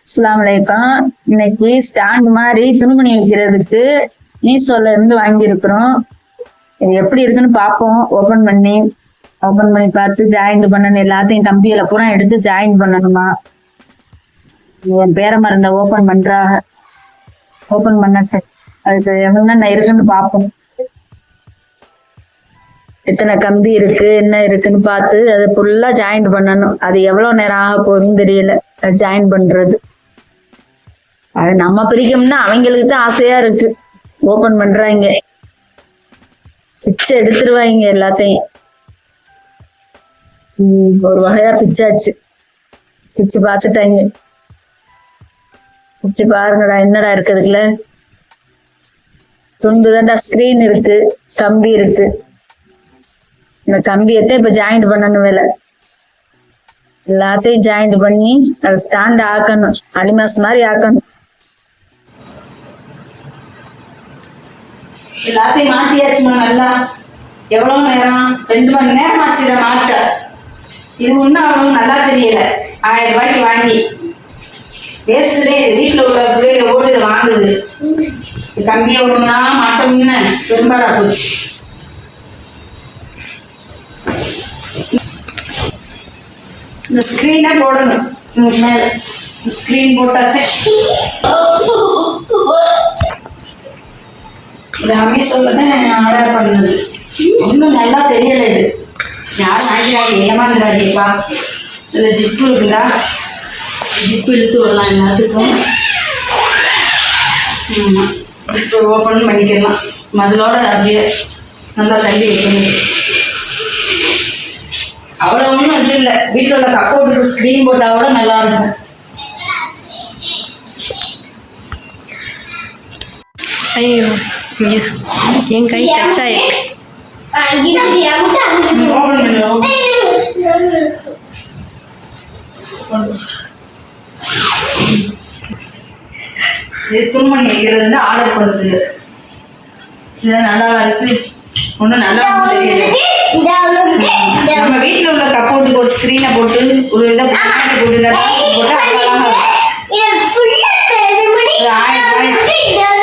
அஸ்ஸலாமு அலைக்கும். இன்னைக்கு ஸ்டாண்ட் மாதிரி துணிமணி வைக்கிறதுக்கு மீஷோல இருந்து வாங்கியிருக்கிறோம். இது எப்படி இருக்குன்னு பார்ப்போம். ஓபன் பண்ணி பார்த்து ஜாயின் பண்ணணும். எல்லாத்தையும் கம்பியில பூரா எடுத்து ஜாயின் பண்ணணுமா. என் பேர மருந்த ஓபன் பண்றாங்க. ஓபன் பண்ணட்டு அதுக்கு என்னென்ன இருக்குன்னு பார்ப்போம். எத்தனை கம்பி இருக்கு என்ன இருக்குன்னு பார்த்து அதை ஃபுல்லா ஜாயின் பண்ணணும். அது எவ்வளவு நேரம் ஆக போகுதுன்னு தெரியல ஜாயின் பண்றது. அது நம்ம பிரிக்கணும்னா அவங்களுக்கு தான் ஆசையா இருக்கு. ஓபன் பண்றாங்க, பிச்சை எடுத்துருவாங்க எல்லாத்தையும். ஒரு வகையா பிச்சாச்சு. பிச்சு பார்த்துட்டாங்க. பிச்சு பாருங்கடா என்னடா இருக்குதுக்குல. துண்டு தான்டா, ஸ்கிரீன் இருக்கு, கம்பி இருக்கு. இந்த கம்பியத்தான் இப்ப ஜாயிண்ட் பண்ணணும். வேலை எல்லாத்தையும் ஜாயிண்ட் பண்ணி அதை ஸ்டாண்ட் ஆக்கணும். அலிமாஸ் மாதிரி ஆக்கணும். எல்லாத்தையும் மாத்தியாச்சுமா. நல்லா எவ்வளவு நேரம்? 2 மணி நேரம் ஆச்சு இதை மாட்ட. இது ஒன்றும் அவ்வளவு நல்லா தெரியல. 1000 ரூபாய்க்கு வாங்கி வேஸ்டே. வீட்டில் உள்ள பிள்ளைங்க ஓடு இதை வாங்குது. கம்மியாக ஒன்றுனா மாட்டோம்னு பெரும்பாடா போச்சு. இந்த ஸ்கிரீனை போடணும். மேல ஸ்கிரீன் போட்டாத்தே இது அமேசான்ல ஆர்டர் பண்ணது. ஒன்றும் நல்லா தெரியல. இது யாரும் வாங்கிடாது, ஏமாந்துடாதீப்பா. சில ஜிப்பு இருக்குதா, ஜிப்பு இழுத்து விடலாம் எல்லாத்துக்கும். ஆமாம், ஜிப்பு ஓப்பன் பண்ணிக்கலாம். மதலோட அப்படியே நல்லா தள்ளி வைக்கணும். அவ்வளோ ஒன்றும் இது இல்லை. வீட்டில் உள்ள கப்போர்ட்டுக்கு ஸ்க்ரீன் போட்டால் கூட நல்லா இருக்கும். ஐயோ, என் கை கச்சா இருக்கு. இது துணிமணி வைக்கிறது ஆர்டர் பண்ணுறது. இதுதான் நல்லா இருக்கு. ஒன்றும் நல்லா தெரியல. நம்ம வீட்டில் உள்ள கப்போர்ட்டுக்கு ஒரு ஸ்க்ரீனை போட்டு ஒரு இதை போட்டு போட்டு 1000 ரூபாய்